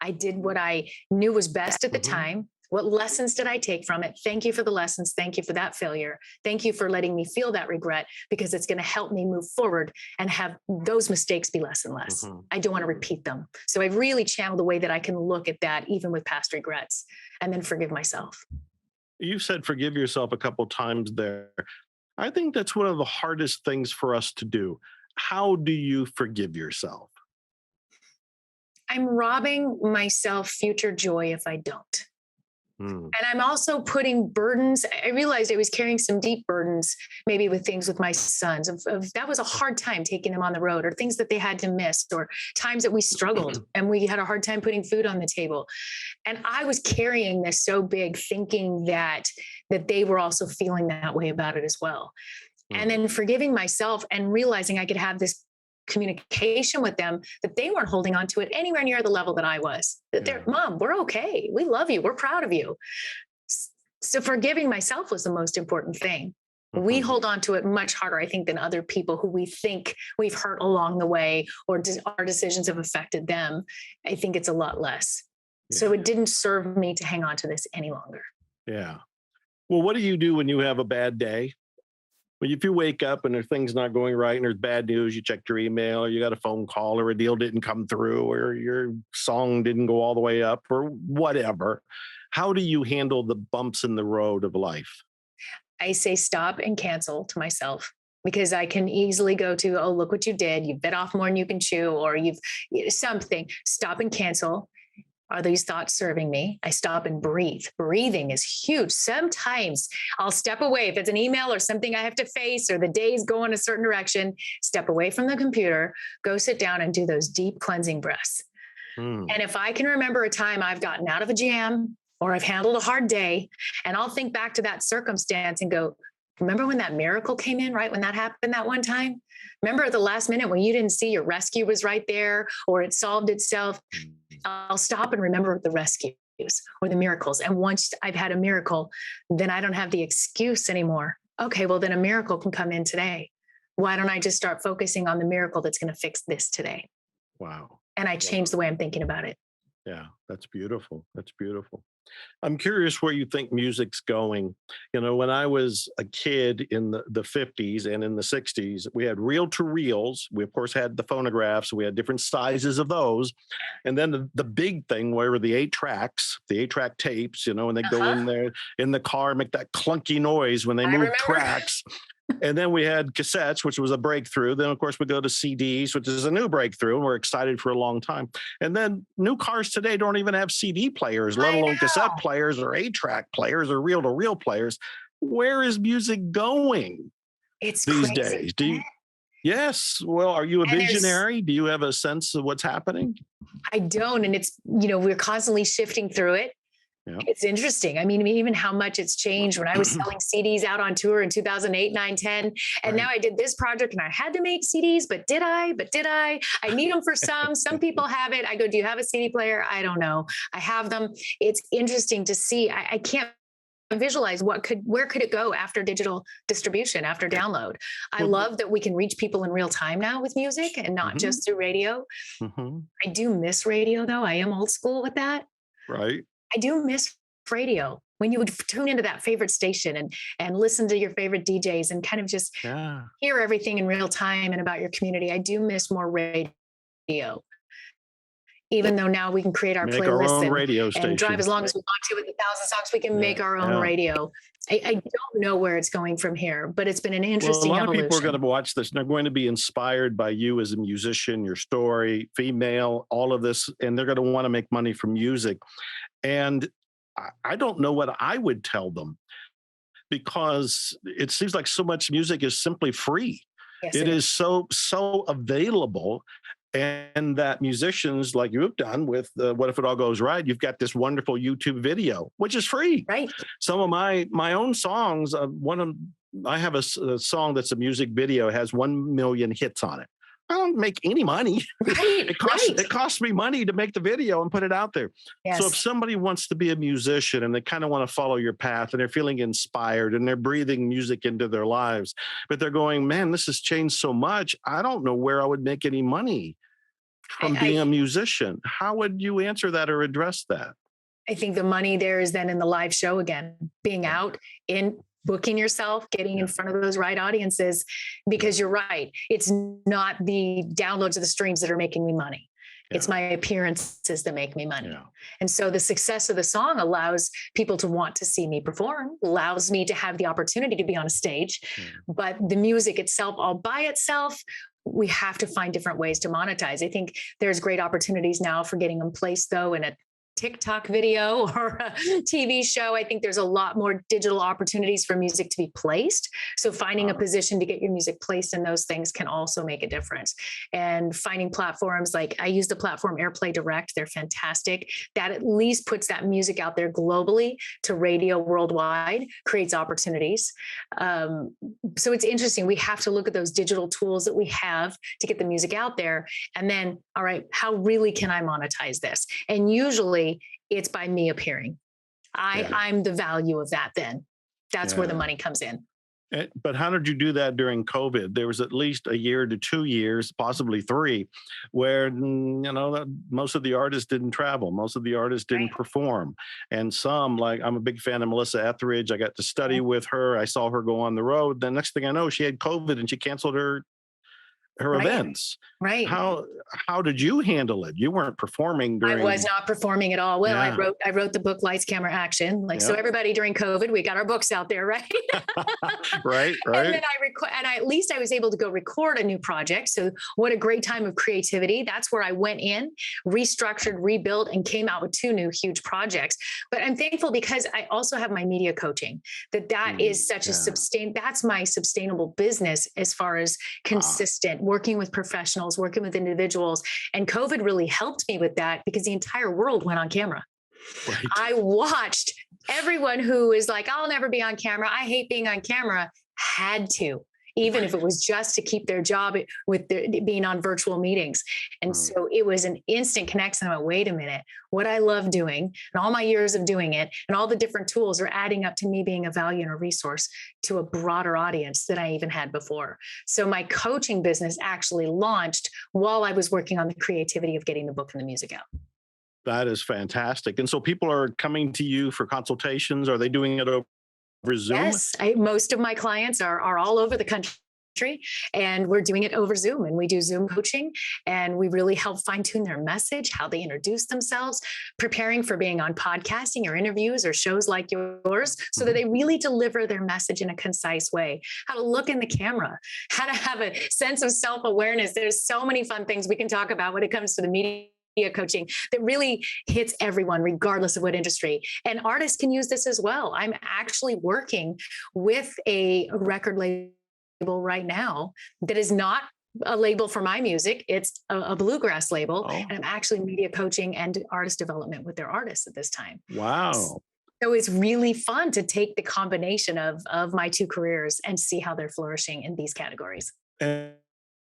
I did what I knew was best at the time. What lessons did I take from it? Thank you for the lessons. Thank you for that failure. Thank you for letting me feel that regret, because it's going to help me move forward and have those mistakes be less and less. I don't want to repeat them. So I've really channeled the way that I can look at that, even with past regrets, and then forgive myself. You said forgive yourself a couple times there. I think that's one of the hardest things for us to do. How do you forgive yourself? I'm robbing myself future joy if I don't. And I'm also putting burdens. I realized I was carrying some deep burdens, maybe with things with my sons. That was a hard time taking them on the road, or things that they had to miss, or times that we struggled and we had a hard time putting food on the table. And I was carrying this so big, thinking that they were also feeling that way about it as well. And then forgiving myself and realizing I could have this communication with them, that they weren't holding on to it anywhere near the level that I was, that they're, Mom, we're okay. We love you. We're proud of you. So forgiving myself was the most important thing. We hold on to it much harder, I think, than other people who we think we've hurt along the way, or our decisions have affected them. I think it's a lot less. So it didn't serve me to hang on to this any longer. Yeah. Well, what do you do when you have a bad day? Well, if you wake up and things not going right and there's bad news, you check your email, or you got a phone call, or a deal didn't come through, or your song didn't go all the way up, or whatever. How do you handle the bumps in the road of life? I say stop and cancel to myself, because I can easily go to, oh, look what you did. You bit off more than you can chew, or you've something. Stop and cancel. Are these thoughts serving me? I stop and breathe. Breathing is huge. Sometimes I'll step away. If it's an email or something I have to face, or the day's going a certain direction, step away from the computer, go sit down and do those deep cleansing breaths. And if I can remember a time I've gotten out of a jam, or I've handled a hard day, and I'll think back to that circumstance and go, remember when that miracle came in, right? When that happened that one time? Remember at the last minute when you didn't see your rescue was right there, or it solved itself? I'll stop and remember the rescues or the miracles. And once I've had a miracle, then I don't have the excuse anymore. Okay, well, then a miracle can come in today. Why don't I just start focusing on the miracle that's going to fix this today? Wow. And I change the way I'm thinking about it. Yeah, that's beautiful. That's beautiful. I'm curious where you think music's going. You know, when I was a kid in the 50s and in the 60s, we had reel to reels. We, of course, had the phonographs. We had different sizes of those. And then the big thing were the 8-track tapes, you know, and they go in there in the car, make that clunky noise when they move tracks. And then we had cassettes, which was a breakthrough. Then, of course, we go to CDs, which is a new breakthrough. And we're excited for a long time. And then new cars today don't even have CD players, let alone cassette players or 8-track players or reel-to-reel players. Where is music going these days? Yes. Well, are you a visionary? Do you have a sense of what's happening? I don't. And it's, we're constantly shifting through it. Yeah. It's interesting. I mean, even how much it's changed. When I was selling CDs out on tour in 2008, 9, 10, and now I did this project and I had to make CDs, but did I? I need them for some people have it. I go, do you have a CD player? I don't know. I have them. It's interesting to see. I can't visualize where could it go after digital distribution, after download. I love that we can reach people in real time now with music and not just through radio. I do miss radio though. I am old school with that. Right. I do miss radio, when you would tune into that favorite station and listen to your favorite DJs and kind of just hear everything in real time and about your community. I do miss more radio, even though now we can create our playlists and drive as long as we want to with 1,000 songs. We can make our own radio. I don't know where it's going from here, but it's been an interesting evolution. A lot of people are going to watch this and they're going to be inspired by you as a musician, your story, female, all of this, and they're going to want to make money from music. And I don't know what I would tell them, because it seems like so much music is simply free. Yes, it is so available. And that musicians like you've done with What If It All Goes Right, you've got this wonderful YouTube video, which is free. Right. Some of my own songs, I have a song that's a music video, has 1 million hits on it. I don't make any money. Right, It costs me money to make the video and put it out there. Yes. So if somebody wants to be a musician and they kind of want to follow your path and they're feeling inspired and they're breathing music into their lives, but they're going, man, this has changed so much. I don't know where I would make any money from being a musician. How would you answer that or address that? I think the money there is then in the live show again, being out in booking yourself, getting in front of those right audiences, because you're right. It's not the downloads of the streams that are making me money. It's my appearances that make me money. And so the success of the song allows people to want to see me perform, allows me to have the opportunity to be on a stage. But the music itself, all by itself, we have to find different ways to monetize. I think there's great opportunities now for getting them placed, though, in a TikTok video or a TV show. I think there's a lot more digital opportunities for music to be placed. So finding a position to get your music placed in those things can also make a difference. And finding platforms like, I use the platform Airplay Direct. They're fantastic. That at least puts that music out there globally to radio worldwide, creates opportunities. So it's interesting. We have to look at those digital tools that we have to get the music out there. And then, all right, how really can I monetize this? And usually it's by me appearing. I'm the value of that then. That's where the money comes in. But how did you do that during COVID? There was at least a year to 2 years, possibly 3, where, most of the artists didn't travel. Most of the artists didn't perform. And some, like, I'm a big fan of Melissa Etheridge. I got to study with her. I saw her go on the road. The next thing I know, she had COVID and she canceled her events. Right. How did you handle it? You weren't performing during. I was not performing at all. Well, I wrote the book Lights, Camera, Action. So everybody during COVID, we got our books out there, right? Right. And then at least I was able to go record a new project. So what a great time of creativity. That's where I went in, restructured, rebuilt, and came out with 2 new huge projects. But I'm thankful because I also have my media coaching, that is such that's my sustainable business as far as consistent working with professionals, working with individuals. And COVID really helped me with that because the entire world went on camera. Right. I watched everyone who is like, I'll never be on camera. I hate being on camera, had to, even if it was just to keep their job with being on virtual meetings. And so it was an instant connection. I went, wait a minute, what I love doing and all my years of doing it and all the different tools are adding up to me being a value and a resource to a broader audience than I even had before. So my coaching business actually launched while I was working on the creativity of getting the book and the music out. That is fantastic. And so people are coming to you for consultations. Are they doing it over Zoom? Yes, most of my clients are all over the country, and we're doing it over Zoom. And we do Zoom coaching, and we really help fine tune their message, how they introduce themselves, preparing for being on podcasting or interviews or shows like yours, so that they really deliver their message in a concise way. How to look in the camera, how to have a sense of self-awareness. There's so many fun things we can talk about when it comes to the media coaching that really hits everyone, regardless of what industry. And artists can use this as well. I'm actually working with a record label right now that is not a label for my music. It's a bluegrass label. And I'm actually media coaching and artist development with their artists at this time. Wow. So it's really fun to take the combination of my 2 careers and see how they're flourishing in these categories.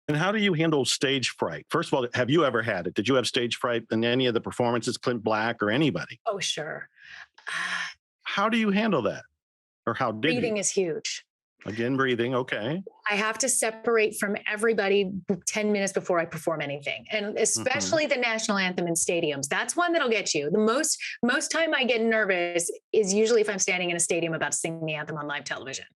And how do you handle stage fright? First of all, have you ever had it? Did you have stage fright in any of the performances, Clint Black or anybody? Oh, sure. How do you handle that? Or how did breathing you? Is huge. Again, breathing. Okay. I have to separate from everybody 10 minutes before I perform anything. And especially the national anthem in stadiums. That's one that'll get you. The most time I get nervous is usually if I'm standing in a stadium about to sing the anthem on live television.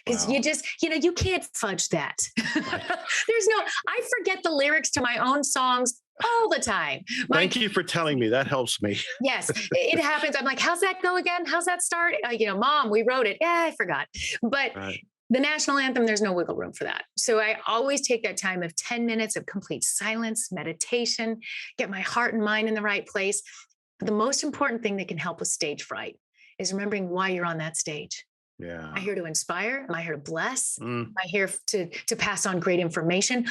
Because you just, you can't fudge that. I forget the lyrics to my own songs all the time. Thank you for telling me. That helps me. Yes, it happens. I'm like, how's that go again? How's that start? Mom, we wrote it. Yeah, I forgot. But the national anthem, there's no wiggle room for that. So I always take that time of 10 minutes of complete silence, meditation, get my heart and mind in the right place. But the most important thing that can help with stage fright is remembering why you're on that stage. Yeah. Am I here to inspire? Am I here to bless? Am I here to pass on great information?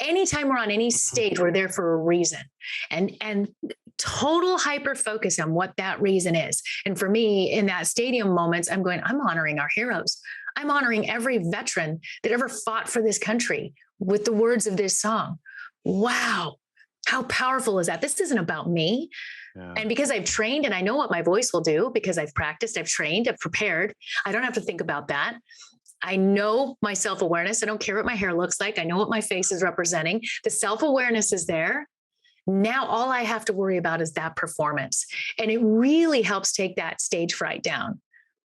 Anytime we're on any stage, we're there for a reason, and total hyper focus on what that reason is. And for me, in that stadium moments, I'm honoring our heroes. I'm honoring every veteran that ever fought for this country with the words of this song. Wow. How powerful is that? This isn't about me. Yeah. And because I've trained and I know what my voice will do, because I've practiced, I've trained, I've prepared, I don't have to think about that. I know my self-awareness. I don't care what my hair looks like. I know what my face is representing. The self-awareness is there. Now, all I have to worry about is that performance. And it really helps take that stage fright down.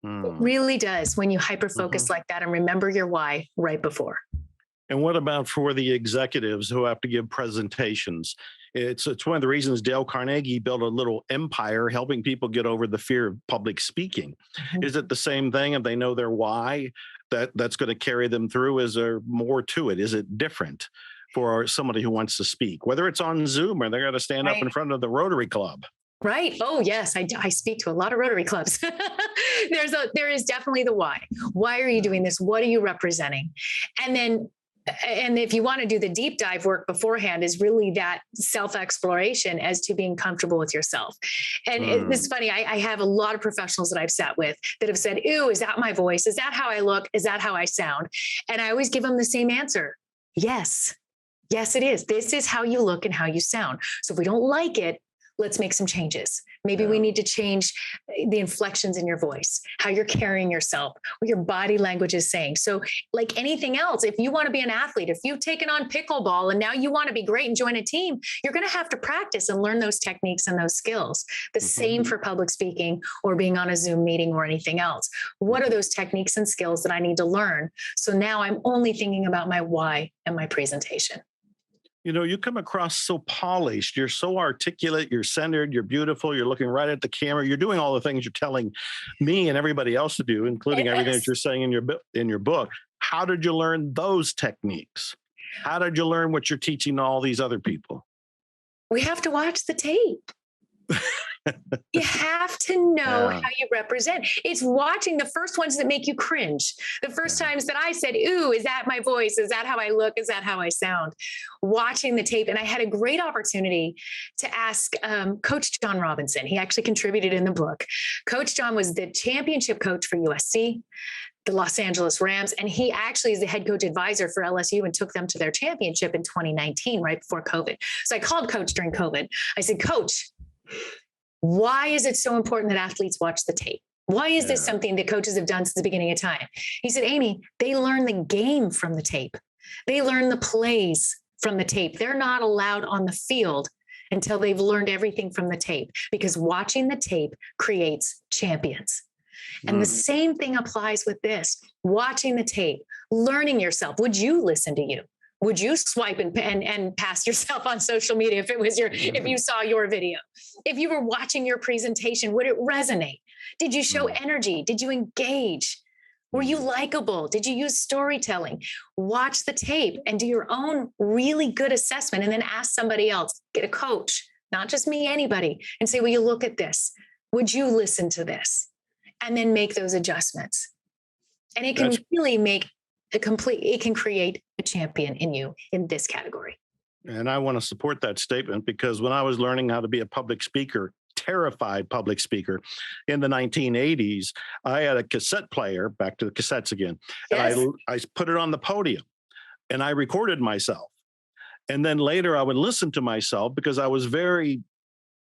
It really does when you hyper focus like that and remember your why right before. And what about for the executives who have to give presentations? It's one of the reasons Dale Carnegie built a little empire helping people get over the fear of public speaking. Is it the same thing if they know their why that's going to carry them through? Is there more to it? Is it different for somebody who wants to speak, whether it's on Zoom or they're going to stand up in front of the Rotary Club? Right. Oh, yes. I speak to a lot of Rotary clubs. There is definitely the why. Why are you doing this? What are you representing? And if you want to do the deep dive work beforehand, is really that self-exploration as to being comfortable with yourself. And it's funny. I have a lot of professionals that I've sat with that have said, "Ooh, is that my voice? Is that how I look? Is that how I sound?" And I always give them the same answer. Yes. Yes, it is. This is how you look and how you sound. So if we don't like it, let's make some changes. Maybe we need to change the inflections in your voice, how you're carrying yourself, what your body language is saying. So like anything else, if you want to be an athlete, if you've taken on pickleball and now you want to be great and join a team, you're going to have to practice and learn those techniques and those skills. The same for public speaking or being on a Zoom meeting or anything else. What are those techniques and skills that I need to learn? So now I'm only thinking about my why and my presentation. You know, you come across so polished. You're so articulate. You're centered. You're beautiful. You're looking right at the camera. You're doing all the things you're telling me and everybody else to do, including everything that you're saying in your book. How did you learn those techniques? How did you learn what you're teaching all these other people? We have to watch the tape. You have to know how you represent. It's watching the first ones that make you cringe. The first times that I said, "Ooh, is that my voice? Is that how I look? Is that how I sound?" Watching the tape. And I had a great opportunity to ask Coach John Robinson. He actually contributed in the book. Coach John was the championship coach for USC, the Los Angeles Rams. And he actually is the head coach advisor for LSU and took them to their championship in 2019, right before COVID. So I called Coach during COVID. I said, "Coach, why is it so important that athletes watch the tape? Why is this something that coaches have done since the beginning of time?" He said, "Amy, they learn the game from the tape. They learn the plays from the tape. They're not allowed on the field until they've learned everything from the tape, because watching the tape creates champions." And the same thing applies with this. Watching the tape, learning yourself. Would you listen to you? Would you swipe and pass yourself on social media if it was if you saw your video? If you were watching your presentation, would it resonate? Did you show energy? Did you engage? Were you likable? Did you use storytelling? Watch the tape and do your own really good assessment, and then ask somebody else, get a coach, not just me, anybody, and say, "Will you look at this? Would you listen to this?" And then make those adjustments. And it can really make it can create a champion in you in this category. And I want to support that statement, because when I was learning how to be a public speaker, terrified public speaker in the 1980s, I had a cassette player, back to the cassettes again. Yes. And I put it on the podium and I recorded myself. And then later I would listen to myself, because I was very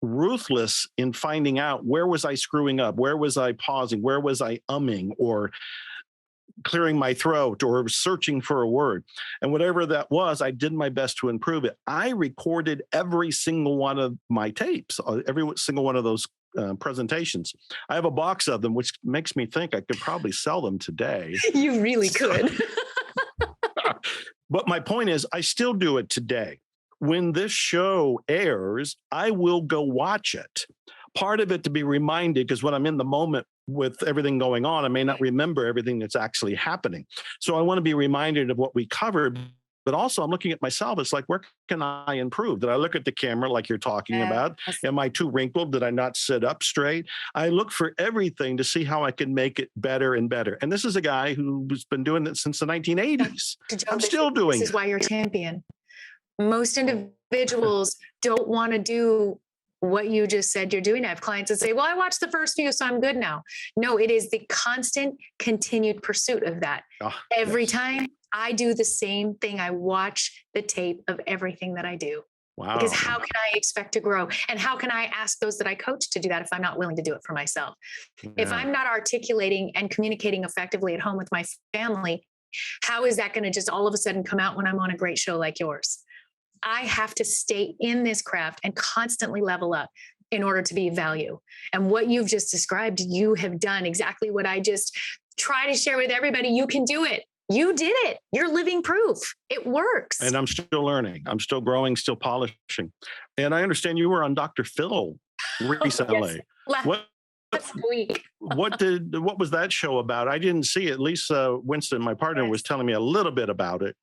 ruthless in finding out, where was I screwing up? Where was I pausing? Where was I umming or clearing my throat or searching for a word? And whatever that was, I did my best to improve it. I recorded every single one of my tapes, every single one of those presentations. I have a box of them, which makes me think I could probably sell them today. You really could. But my point is, I still do it today. When this show airs, I will go watch it. Part of it to be reminded, because when I'm in the moment with everything going on, I may not remember everything that's actually happening. So I want to be reminded of what we covered, but also I'm looking at myself. It's like, where can I improve? Did I look at the camera like you're talking about? Am I too wrinkled? Did I not sit up straight? I look for everything to see how I can make it better and better. And this is a guy who's been doing it since the 1980s. I'm still doing it. This is why you're a champion. Most individuals don't want to do what you just said you're doing. I have clients that say, "Well, I watched the first few, so I'm good now." No, it is the constant, continued pursuit of that. Every time I do the same thing, I watch the tape of everything that I do. Wow. Because how can I expect to grow? And how can I ask those that I coach to do that if I'm not willing to do it for myself? If I'm not articulating and communicating effectively at home with my family, how is that going to just all of a sudden come out when I'm on a great show like yours? I have to stay in this craft and constantly level up in order to be of value. And what you've just described, you have done exactly what I just try to share with everybody. You can do it. You did it. You're living proof. It works. And I'm still learning. I'm still growing, still polishing. And I understand you were on Dr. Phil recently. Yes. What Last week. what was that show about? I didn't see it. Lisa Winston, my partner, was telling me a little bit about it.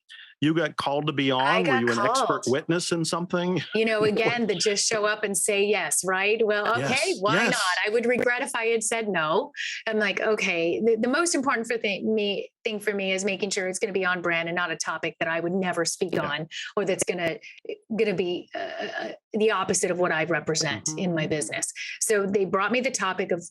You got called to be on? Were you an expert witness in something? Again, the just show up and say yes, right? Well, okay, why not? I would regret if I had said no. I'm like, okay, the most important thing for me is making sure it's going to be on brand and not a topic that I would never speak on, or that's going to be the opposite of what I represent in my business. So they brought me the topic of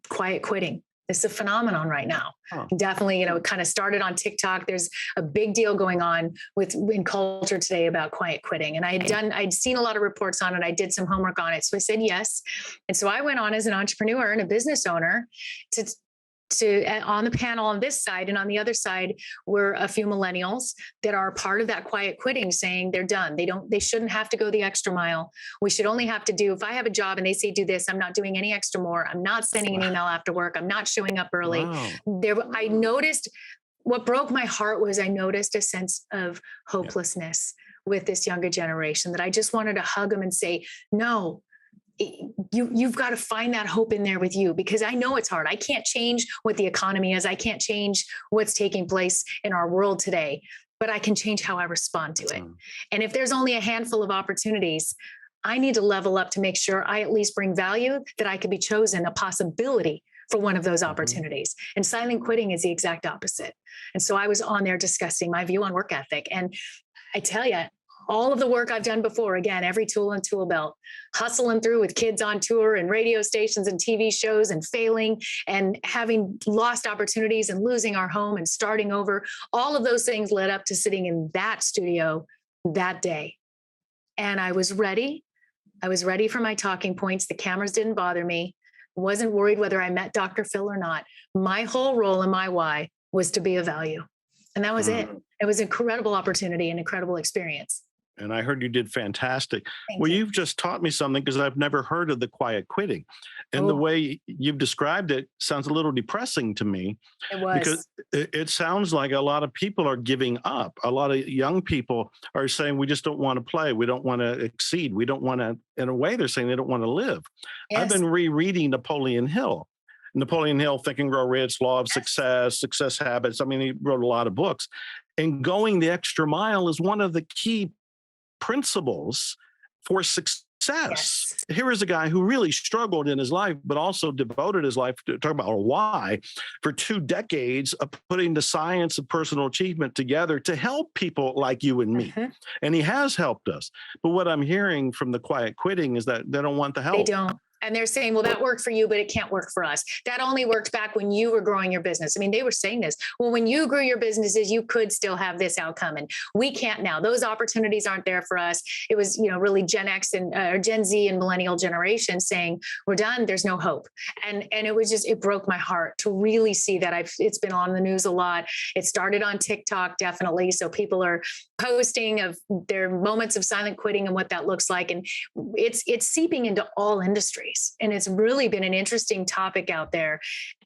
quiet quitting. This is a phenomenon right now. Definitely, it kind of started on TikTok. There's a big deal going on in culture today about quiet quitting. And I'd seen a lot of reports on it. I did some homework on it. So I said yes. And so I went on as an entrepreneur and a business owner to on the panel on this side, and on the other side were a few millennials that are part of that quiet quitting, saying they're done. They shouldn't have to go the extra mile. We should only have to do, if I have a job and they say do this, I'm not doing any extra more. I'm not sending an email after work. I'm not showing up early. Wow. I noticed, what broke my heart was I noticed a sense of hopelessness with this younger generation, that I just wanted to hug them and say, no, you've got to find that hope in there with you, because I know it's hard. I can't change what the economy is. I can't change what's taking place in our world today, but I can change how I respond to it. And if there's only a handful of opportunities, I need to level up to make sure I at least bring value, that I could be chosen, a possibility for one of those opportunities. And silent quitting is the exact opposite. And so I was on there discussing my view on work ethic. And I tell you, all of the work I've done before, again, every tool and tool belt, hustling through with kids on tour and radio stations and TV shows and failing and having lost opportunities and losing our home and starting over. All of those things led up to sitting in that studio that day. And I was ready. I was ready for my talking points. The cameras didn't bother me. I wasn't worried whether I met Dr. Phil or not. My whole role and my why was to be of value. And that was it. It was an incredible opportunity and incredible experience. And I heard you did fantastic. You've just taught me something, because I've never heard of the quiet quitting. And the way you've described it sounds a little depressing to me. It was. Because it sounds like a lot of people are giving up. A lot of young people are saying, we just don't want to play. We don't want to exceed. We don't want to, in a way, they're saying they don't want to live. Yes. I've been rereading Napoleon Hill. Think and Grow Rich, Law of Success, Success Habits. I mean, he wrote a lot of books. And going the extra mile is one of the key principles for success. Yes. Here is a guy who really struggled in his life, but also devoted his life to talk about why for 2 decades of putting the science of personal achievement together to help people like you and me. And he has helped us. But what I'm hearing from the quiet quitting is that they don't want the help. They don't. And they're saying, well, that worked for you, but it can't work for us. That only worked back when you were growing your business. I mean, they were saying this. Well, when you grew your businesses, you could still have this outcome. And we can't now. Those opportunities aren't there for us. It was, really Gen X and or Gen Z and millennial generation saying, we're done. There's no hope. And it was just, it broke my heart to really see that. It's been on the news a lot. It started on TikTok, definitely. So people are posting of their moments of silent quitting and what that looks like. And it's seeping into all industries. And it's really been an interesting topic out there.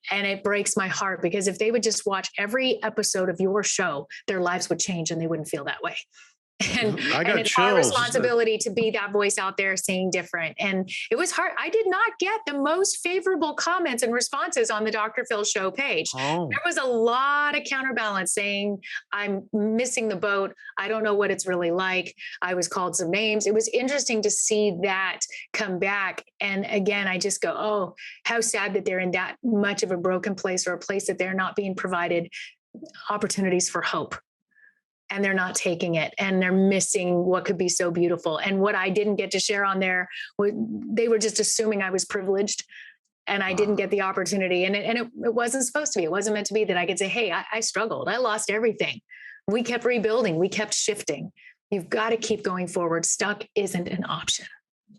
And it breaks my heart, because if they would just watch every episode of your show, their lives would change and they wouldn't feel that way. And it's our responsibility to be that voice out there saying different. And it was hard. I did not get the most favorable comments and responses on the Dr. Phil show page. There was a lot of counterbalance saying, I'm missing the boat. I don't know what it's really like. I was called some names. It was interesting to see that come back. And again, I just go, oh, how sad that they're in that much of a broken place, or a place that they're not being provided opportunities for hope. And they're not taking it, and they're missing what could be so beautiful. And what I didn't get to share on there, they were just assuming I was privileged and I didn't get the opportunity. And it wasn't supposed to be. It wasn't meant to be that I could say, hey, I struggled. I lost everything. We kept rebuilding. We kept shifting. You've got to keep going forward. Stuck isn't an option.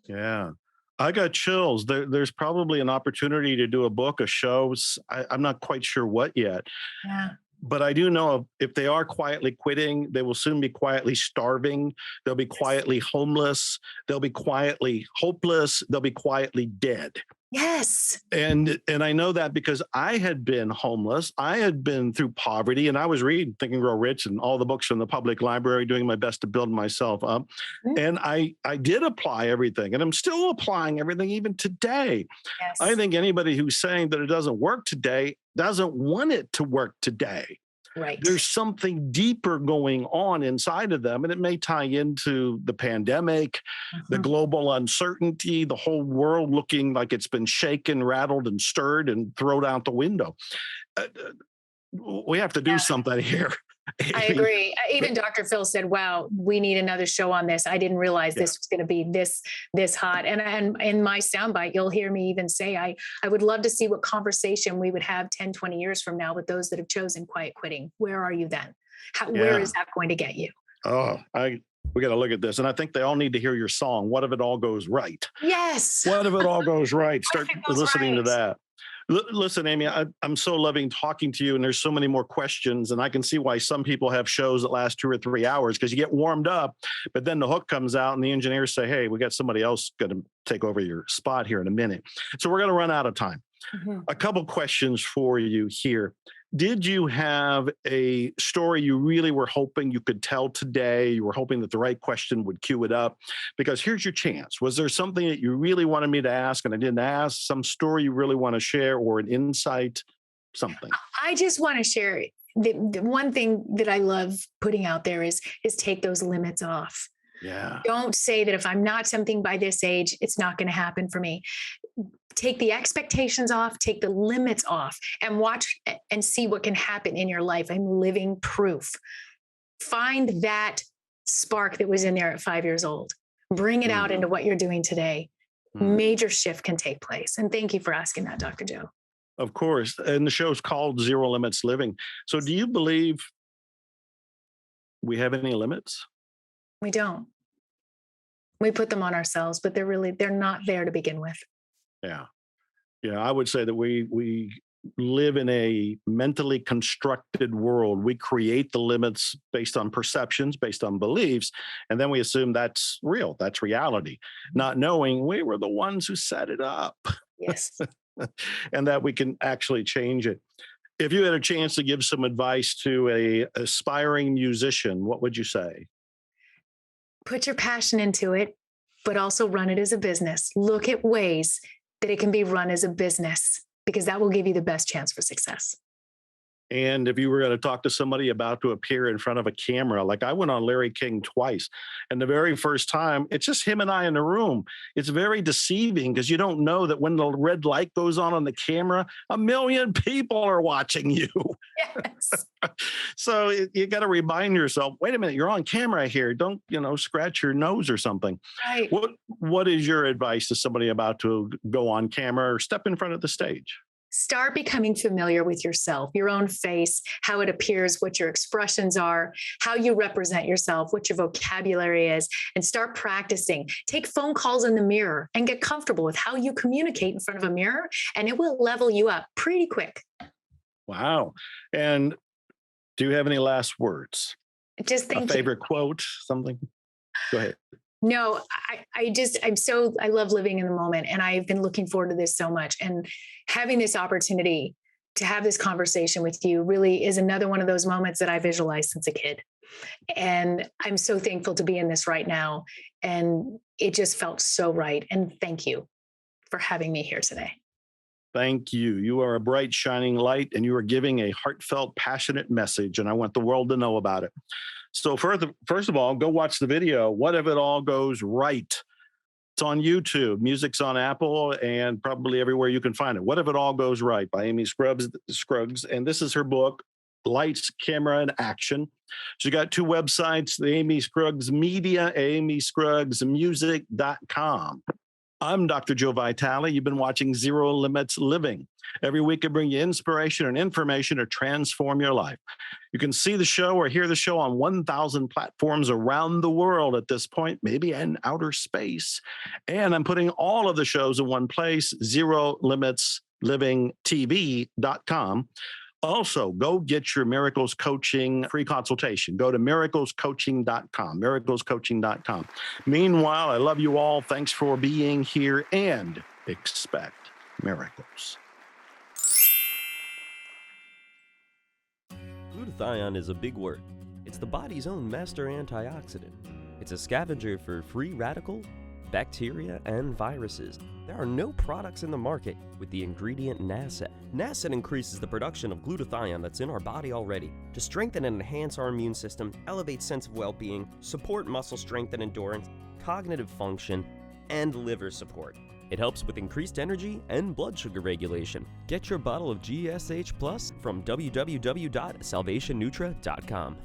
Yeah. I got chills. There's probably an opportunity to do a book, a show. I'm not quite sure what yet. Yeah. But I do know if they are quietly quitting, they will soon be quietly starving. They'll be quietly homeless. They'll be quietly hopeless. They'll be quietly dead. Yes. And I know that because I had been homeless. I had been through poverty, and I was reading Think and Grow Rich and all the books from the public library, doing my best to build myself up. Mm-hmm. And I did apply everything, and I'm still applying everything even today. Yes. I think anybody who's saying that it doesn't work today doesn't want it to work today. Right. There's something deeper going on inside of them, and it may tie into the pandemic, the global uncertainty, the whole world looking like it's been shaken, rattled, and stirred and thrown out the window. We have to do something here. I agree. Even Dr. Phil said, wow, we need another show on this. I didn't realize this was going to be this hot. And in my soundbite, you'll hear me even say, I would love to see what conversation we would have 10, 20 years from now with those that have chosen quiet quitting. Where are you then? Where is that going to get you? Oh, we got to look at this. And I think they all need to hear your song. What if it all goes right? Yes. What if it all goes right? Start listening to that. Listen, Amy, I'm so loving talking to you, and there's so many more questions, and I can see why some people have shows that last 2 or 3 hours, because you get warmed up, but then the hook comes out and the engineers say, hey, we got somebody else going to take over your spot here in a minute. So we're going to run out of time. A couple questions for you here. Did you have a story you really were hoping you could tell today? You were hoping that the right question would cue it up? Because here's your chance. Was there something that you really wanted me to ask and I didn't ask? Some story you really want to share, or an insight? Something. I just want to share the one thing that I love putting out there is take those limits off. Yeah. Don't say that if I'm not something by this age, it's not going to happen for me. Take the expectations off, take the limits off, and watch and see what can happen in your life. I'm living proof. Find that spark that was in there at 5 years old. Bring it out into what you're doing today. Major shift can take place. And thank you for asking that, Dr. Joe. Of course. And the show's called Zero Limits Living. So do you believe we have any limits? We don't. We put them on ourselves, but they're not there to begin with. Yeah. Yeah. I would say that we live in a mentally constructed world. We create the limits based on perceptions, based on beliefs, and then we assume that's real, that's reality, not knowing we were the ones who set it up. Yes. And that we can actually change it. If you had a chance to give some advice to an aspiring musician, what would you say? Put your passion into it, but also run it as a business. Look at ways that it can be run as a business, because that will give you the best chance for success. And if you were going to talk to somebody about to appear in front of a camera, like I went on Larry King twice, and the very first time, it's just him and I in the room. It's very deceiving because you don't know that when the red light goes on the camera, 1 million people are watching you. Yes. So you got to remind yourself, wait a minute, you're on camera here. Don't, scratch your nose or something. Right. What is your advice to somebody about to go on camera or step in front of the stage? Start becoming familiar with yourself, your own face, how it appears, what your expressions are, how you represent yourself, what your vocabulary is, and start practicing. Take phone calls in the mirror and get comfortable with how you communicate in front of a mirror, and it will level you up pretty quick. Wow. And do you have any last words? Just think. A favorite quote, something? Go ahead. No, I love living in the moment, and I've been looking forward to this so much. And having this opportunity to have this conversation with you really is another one of those moments that I visualized since a kid. And I'm so thankful to be in this right now. And it just felt so right. And thank you for having me here today. Thank you. You are a bright, shining light, and you are giving a heartfelt, passionate message, and I want the world to know about it. So first of all, go watch the video. What if it all goes right? It's on YouTube. Music's on Apple and probably everywhere you can find it. What if it all goes right by Amy Scruggs. And this is her book, Lights, Camera, and Action. She got 2 websites, the Amy Scruggs Media, amyscruggsmusic.com. I'm Dr. Joe Vitale. You've been watching Zero Limits Living. Every week I bring you inspiration and information to transform your life. You can see the show or hear the show on 1,000 platforms around the world at this point, maybe in outer space. And I'm putting all of the shows in one place, ZeroLimitsLivingTV.com. Also, go get your Miracles Coaching free consultation. Go to miraclescoaching.com, miraclescoaching.com. Meanwhile, I love you all. Thanks for being here, and expect miracles. Glutathione is a big word. It's the body's own master antioxidant. It's a scavenger for free radical, bacteria, and viruses. There are no products in the market with the ingredient Nasset. Nasset increases the production of glutathione that's in our body already to strengthen and enhance our immune system, elevate sense of well-being, support muscle strength and endurance, cognitive function, and liver support. It helps with increased energy and blood sugar regulation. Get your bottle of GSH Plus from www.salvationnutra.com.